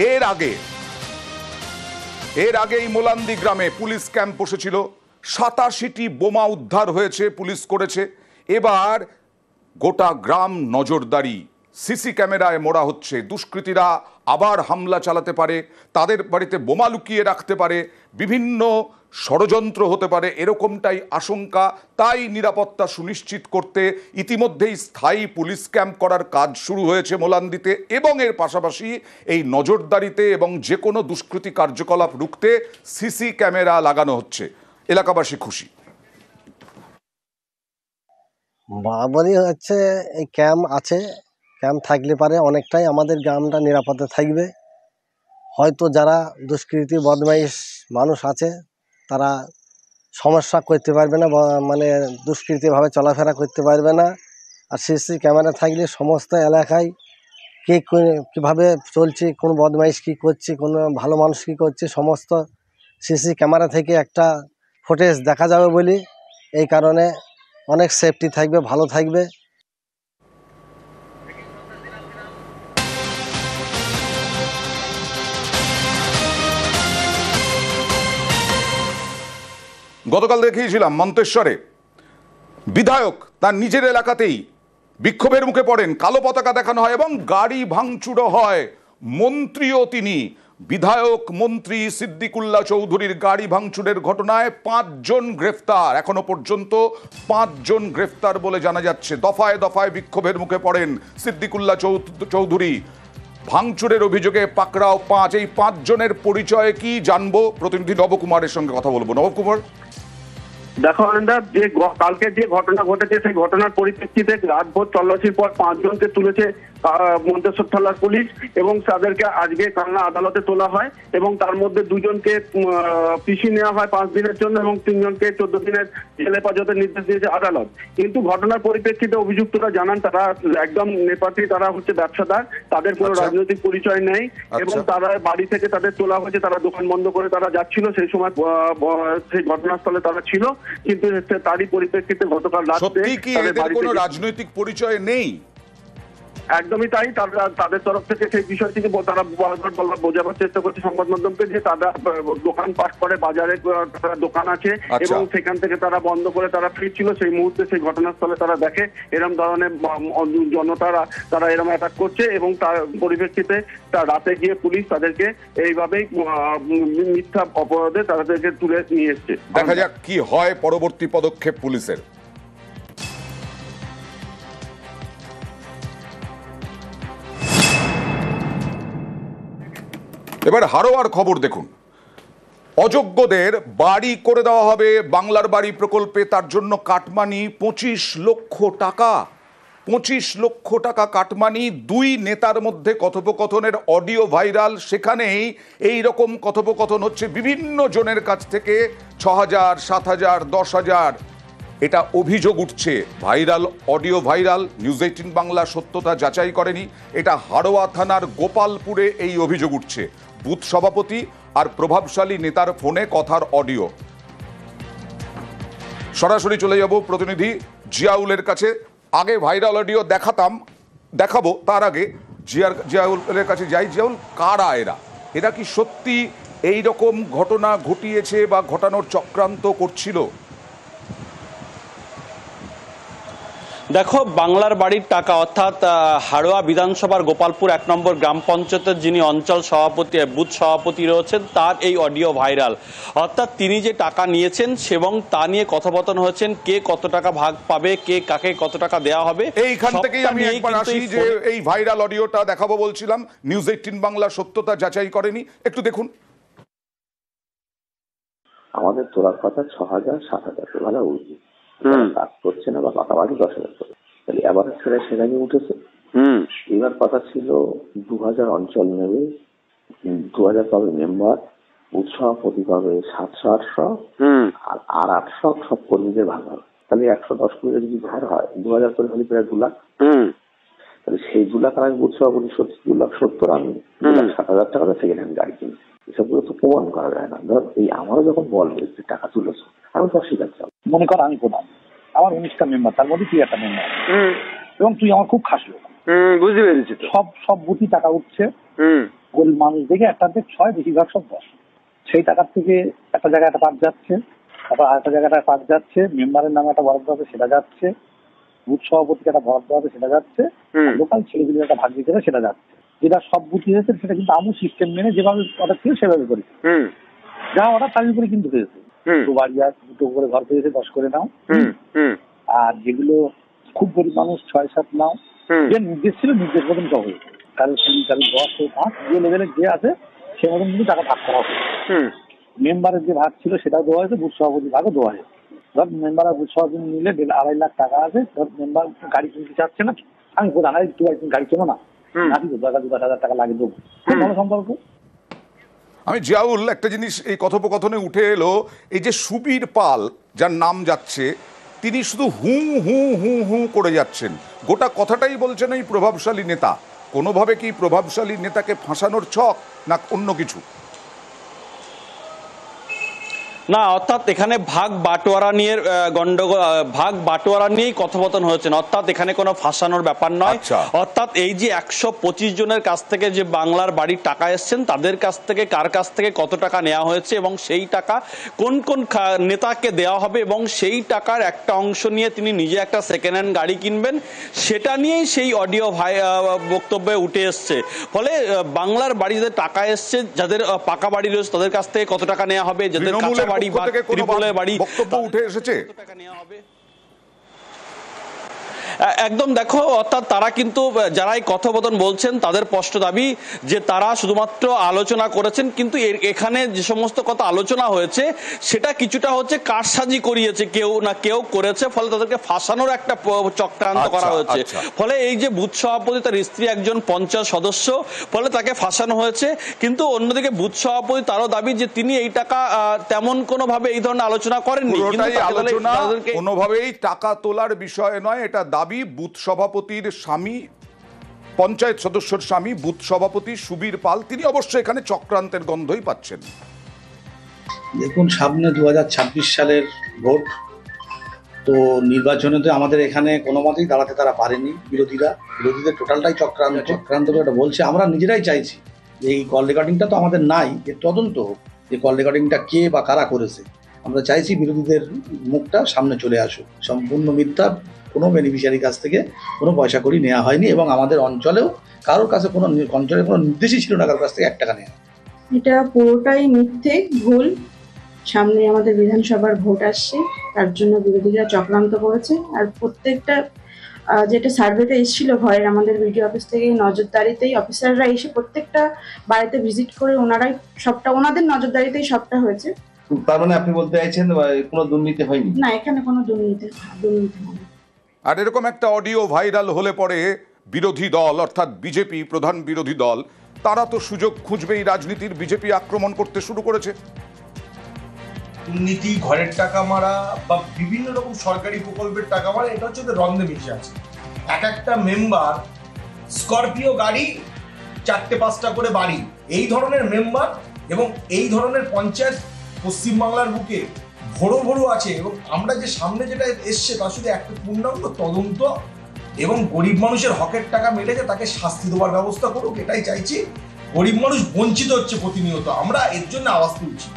এর আগেই মোলান্দি গ্রামে পুলিশ ক্যাম্প বসেছিল, 87টি বোমা উদ্ধার হয়েছে, পুলিশ করেছে। এবার গোটা গ্রাম নজরদারি, সিসি ক্যামেরায় মোড়া হচ্ছে। দুষ্কৃতীরা আবার হামলা চালাতে পারে, তাদের বাড়িতে বোমা লুকিয়ে রাখতে পারে, বিভিন্ন ষড়যন্ত্র হতে পারে, এরকমটাই আশঙ্কা। তাই নিরাপত্তা সুনিশ্চিত করতে ইতিমধ্যেই স্থায়ী পুলিশ ক্যাম্প করার কাজ শুরু হয়েছে মোলান্দিতে, এবং এর পাশাপাশি এই নজরদারিতে এবং যে কোনো দুষ্কৃতী কার্যকলাপ রুখতে সিসি ক্যামেরা লাগানো হচ্ছে। এলাকাবাসী খুশি। বরাবরই হচ্ছে এই ক্যাম্প আছে, ক্যাম্প থাকলে পারে অনেকটাই আমাদের গ্রামটা নিরাপদে থাকবে। হয়তো যারা দুষ্কৃতী বদমাইশ মানুষ আছে তারা সমস্যা করতে পারবে না, মানে দুষ্কৃতীভাবে চলাফেরা করতে পারবে না। আর সিসি ক্যামেরা থাকলে সমস্ত এলাকায় কে কীভাবে চলছে, কোন বদমাইশ কী করছে, কোন ভালো মানুষ কী করছে, সমস্ত সিসি ক্যামেরা থেকে একটা ফুটেজ দেখা যাবে বলে এই কারণে অনেক সেফটি থাকবে, ভালো থাকবে। গতকাল দেখিয়েছিলাম মন্তেশ্বরে বিধায়ক তার নিজের এলাকাতেই বিক্ষোভের মুখে পড়েন, কালো পতাকা দেখানো হয় এবং গাড়ি ভাঙচুরও হয়। মন্ত্রীও তিনি, বিধায়ক মন্ত্রী সিদ্দিকুল্লাহ চৌধুরীর গাড়ি ভাঙচুরের ঘটনায় 5 জন গ্রেফতার। এখনো পর্যন্ত 5 জন গ্রেফতার বলে জানা যাচ্ছে। দফায় দফায় বিক্ষোভের মুখে পড়েন সিদ্দিকুল্লাহ চৌধুরী। ভাঙচুরের অভিযোগে পাকড়াও 5। এই 5 জনের পরিচয় কি জানবো, প্রতিনিধি নবকুমারের সঙ্গে কথা বলবো। নবকুমার, দেখো আনন্দা, যে কালকে যে ঘটনা ঘটেছে সেই ঘটনার পরিপ্রেক্ষিতে রাতভর তল্লাশির পর 5 জনকে তুলেছে মন্তেশ্বর থানার পুলিশ, এবং তাদেরকে আজকে কালনা আদালতে তোলা হয় এবং তার মধ্যে 2 জনকে পিসি নেওয়া হয় 5 দিনের জন্য এবং 3 জনকে 14 দিনের জেলে হেফাজতের নির্দেশ দিয়েছে আদালত। কিন্তু ঘটনার পরিপ্রেক্ষিতে অভিযুক্তরা জানান তারা একদম নেপাতি, তারা হচ্ছে ব্যবসাদার, তাদের কোনো রাজনৈতিক পরিচয় নেই এবং তারা বাড়ি থেকে তাদের তোলা হয়েছে, তারা দোকান বন্ধ করে তারা যাচ্ছিল, সেই সময় সেই ঘটনাস্থলে তারা ছিল। কিন্তু তারই পরিপ্রেক্ষিতে গতকাল রাতে কোনো রাজনৈতিক পরিচয় নেই। একদমই তাই। তাদের তরফ থেকে সেই বিষয়টিকে তারা বোঝাবার চেষ্টা করছে সংবাদ মাধ্যমকে, যে তারা দোকান পাঠ করে, বাজারে দোকান আছে এবং সেখান থেকে তারা বন্ধ করে তারা ফিরছিল। সেই মুহূর্তে সেই ঘটনাস্থলে তারা দেখে এরকম ধরনের জনতারা তারা এরকম অ্যাটাক করছে এবং তার পরিপ্রেক্ষিতে রাতে গিয়ে পুলিশ তাদেরকে এইভাবেই মিথ্যা অপরাধে তাদেরকে তুলে নিয়ে এসছে। দেখা যাক কি হয় পরবর্তী পদক্ষেপ পুলিশের। এবার হারোয়ার খবর দেখুন। অযোগ্যদের বাড়ি করে দেওয়া হবে বাংলার বাড়ি প্রকল্পে, তার জন্য কাটমানি 25 লক্ষ টাকা। 25 লক্ষ টাকা কাটমানি। 2 নেতার মধ্যে কথোপকথনের অডিও ভাইরাল, সেখানেই এই রকম কথোপকথন হচ্ছে বিভিন্ন জনের কাছ থেকে। 6,000, 7,000, 10,000 এটা অভিযোগ উঠছে। Viral audio viral, news 18 Bangla সত্যতা যাচাই করেনি। এটা হাড়োয়া থানার গোপালপুরে এই অভিযোগ উঠছে। বুথ সভাপতি আর প্রভাবশালী নেতার ফোনে কথার অডিও। সরাসরি চলে যাব প্রতিনিধি জিয়াউলের কাছে। আগে ভাইরাল অডিও দেখাবো, তার আগে জিয়াউলের কাছে যাই। জিয়াউল, কারা এরা কি সত্যি এই রকম ঘটনা ঘটিয়েছে বা ঘটানোর চক্রান্ত করছিল? দেখো, বাংলার বাড়ির টাকা অর্থাৎ হাড়োয়া বিধানসভার গোপালপুর 1 নম্বর গ্রাম পঞ্চায়েতের যিনি অঞ্চল সভাপতি, বুথ সভাপতি রয়েছেন, তার এই অডিও ভাইরাল। অর্থাৎ তিনি যে টাকা নিয়েছেন এবং তা নিয়ে কথোপকথন হয়েছেন, কে কত টাকা ভাগ পাবে, কে কাকে কত টাকা দেওয়া হবে। এইখান থেকেই আমি একবার আসি যে এই ভাইরাল অডিওটা দেখাবো বলছিলাম। নিউজ 18 বাংলা সত্যতা যাচাই করেনি, একটু দেখুন। আমাদের তোলার কথা 6,000, 7,000 টাকা উঠবে, কাজ করছে না বা পাকাবাড়ি 10,000 করে, তাহলে এবার সেখানে উঠেছে। এবার কথা ছিল 2,000 অঞ্চল নেবে, 2,000 পাবে মেম্বার, উৎসভাপতি পাবে 700-800, আর 800 সব কর্মীদের ভাগ হবে। তাহলে 110 কোটি যদি ভাগ হয় 2,000 করে হলে প্রায় 2 লাখ। তাহলে সেই 2 লাখ আমি উৎসভাপতি 2,70,000, আমি 2,60,000 টাকা সেকেন্ড হ্যান্ড গাড়ি কিনি। এসবগুলো তো প্রমাণ করা যায় না। ধর এই আমারও যখন বলবে যে টাকা তুলেছ, আমি তো অস্বীকার চাও। মনে কর আমি প্রধান, আমার 19টা মেম্বার, তার মধ্যে তুই একটা মেম্বার, এবং তুই আমার খুব খাস লোক। বুঝতে পেরেছি। সব বুথই টাকা উঠছে, গরিব মানুষ দেখে একটাতে 6, বেশিরভাগ সব 10। সেই টাকার থেকে একটা জায়গায় একটা পাঠ যাচ্ছে, তারপর আরেকটা জায়গায় একটা পাঠ যাচ্ছে, মেম্বারের নামে একটা বরাদ্দ হবে সেটা যাচ্ছে, বুথ সভাপতিকে একটা বরাদ্দ হবে সেটা যাচ্ছে, লোকাল ছেলেগুলির একটা ভাগ দিতে হবে সেটা যাচ্ছে। যেটা সব বুথই হয়েছে সেটা কিন্তু আমু সিস্টেম মেনে যেভাবে অর্ডার ছিল সেভাবে করেছে, যা অর্ডার তার উপরে কিন্তু হয়েছে। তো বাড়ি আর 2টো করে ঘর পেয়েছে, 10 করে নাও। আর যেগুলো খুব গরিব মানুষ 6-7 নাও, যে নির্দেশ ছিল নির্দেশ মতন সব হয়েছে। কারো 3, কারো 10, 5 যে লেভেলের যে আছে সে মতন কিন্তু টাকা ভাগ করা হবে। মেম্বারের যে ভাগ ছিল সেটাও দেওয়া হয়েছে, বুথ সভাপতির ভাগও দেওয়া হয়েছে। ধর মেম্বার আর বুথ সভাপতি মিলে 2.5 লাখ টাকা আছে। ধর মেম্বার গাড়ি কিনতে চাচ্ছে না, আমি প্রধান তুই একদিন গাড়ি কেনো না, নাকি 10,000 টাকা লাগে দেবো, খুব ভালো সম্পর্ক। আমি জিয়াউল, একটা জিনিস এই কথোপকথনে উঠে এলো, এই যে সুবীর পাল যার নাম যাচ্ছে, তিনি শুধু হু হু হু হু করে যাচ্ছেন, গোটা কথাটাই বলছেন এই প্রভাবশালী নেতা। কোনোভাবে কি প্রভাবশালী নেতাকে ফাঁসানোর ছক না অন্য কিছু? না, অর্থাৎ এখানে ভাগ বাটোয়ারা নিয়ে গন্ডগোল, ভাগ বাটোয়ারা নিয়েই কথোপকথন হয়েছে, অর্থাৎ এখানে কোনো ফাঁসানোর ব্যাপার নয়। অর্থাৎ এই যে 125 জনের কাছ থেকে যে বাংলার বাড়ির টাকা এসছেন, তাদের কাছ থেকে কার কাছ থেকে কত টাকা নেওয়া হয়েছে এবং সেই টাকা কোন কোন নেতাকে দেওয়া হবে এবং সেই টাকার একটা অংশ নিয়ে তিনি নিজে একটা সেকেন্ড হ্যান্ড গাড়ি কিনবেন, সেটা নিয়েই সেই অডিও বক্তব্যে উঠে এসছে। ফলে বাংলার বাড়িতে টাকা এসছে, যাদের পাকা বাড়ি রয়েছে তাদের কাছ থেকে কত টাকা নেওয়া হবে, যাদের কাঁচা বাড়ি বা ত্রিপলের বাড়ি বক্তব্য উঠে এসেছে টাকা নেওয়া হবে। একদম দেখো, অর্থাৎ তারা কিন্তু যারা এই কথোপকথন বলছেন তাদের স্পষ্ট দাবি যে তারা শুধুমাত্র আলোচনা করেছেন, কিন্তু এখানে যে সমস্ত কথা আলোচনা হয়েছে সেটা কিছুটা হচ্ছে কারসাজি করিয়েছে কেউ না কেউ করেছে, ফলে তাদেরকে ফাঁসানোর একটা চক্রান্ত করা হয়েছে। ফলে এই যে বুথ সভাপতি, তার স্ত্রী একজন পঞ্চায়েত সদস্য, ফলে তাকে ফাঁসানো হয়েছে। কিন্তু অন্যদিকে বুথ সভাপতি তারও দাবি যে তিনি এই টাকা তেমন কোনোভাবে এই ধরনের আলোচনা করেননি, কোনোভাবেই টাকা তোলার বিষয় নয়, এটা দাবি বুথ সভাপতির স্বামী, পঞ্চায়েত সদস্যর স্বামী বুথ সভাপতি সুবীর পাল। তিনি অবশ্যই এখানে চক্রান্তের গন্ধই পাচ্ছেন। দেখুন, সামনে 2026 সালের ভোট, তো নির্বাচনে তো আমাদের এখানে কোনো মতেই দাঁড়াতে তারা পারেনি। বিরোধীদের টোটালটাই চক্রান্ত এটা বলছে। আমরা নিজেরাই চাইছি যে এই কল রেকর্ডিংটা তো আমাদের নাই, এর তদন্ত হোক, যে কল রেকর্ডিংটা কে বা কারা করেছে। আমরা চাইছি বিরোধীদের মুখটা সামনে চলে আসুক। সম্পূর্ণ মিথ্যা, কোনো বেনিফিশিয়ারির কাছ থেকে কোনো পয়সা করি নেওয়া হয়নি এবং আমাদের অঞ্চলেও কারোর কাছে কোনো অঞ্চলে কোনো নির্দেশই ছিল না কারোর কাছ থেকে 1 টাকা নেওয়া। এটা পুরোটাই মিথ্যে, ভুল। সামনে আমাদের বিধানসভার ভোট আসছে, তার জন্য বিরোধীরা চক্রান্ত করেছে। আর প্রত্যেকটা যেটা সার্ভেতে এসেছিল ভয়ের, আমাদের বিডিও অফিস থেকে নজরদারিতেই অফিসাররা এসে প্রত্যেকটা বাড়িতে ভিজিট করে ওনারাই সবটা, ওনাদের নজরদারিতেই সবটা হয়েছে। তার মানে আপনি বলতে চাইছেন কোনো দুর্নীতি হয়নি? না, এখানে কোনো দুর্নীতি হয়নি। আর এরকম একটা অডিও ভাইরাল হলে পরে বিরোধী দল, অর্থাৎ বিজেপি, প্রধান বিরোধী দল, তারা তো সুযোগ খুঁজবেই রাজনীতির। বিজেপি আক্রমণ করতে শুরু করেছে। দুর্নীতি, ঘরের টাকা মারা বা বিভিন্ন রকম সরকারি প্রকল্পের টাকা মারা, এটা হচ্ছে ওদের রন্ধে মিশে আছে। একটা মেম্বার স্করপিও গাড়ি, 4-5টা করে বাড়ি, এই ধরনের মেম্বার এবং এই ধরনের পঞ্চায়েত পশ্চিমবাংলার বুকে ভরো ভরো আছে। এবং আমরা যে সামনে যেটা এসছে তার শুধু একটা পূর্ণাঙ্গ তদন্ত এবং গরিব মানুষের হকের টাকা মেটেছে তাকে শাস্তি দেওয়ার ব্যবস্থা করুক, এটাই চাইছি। গরিব মানুষ বঞ্চিত হচ্ছে প্রতিনিয়ত, আমরা এর জন্য আওয়াজ তুলছি।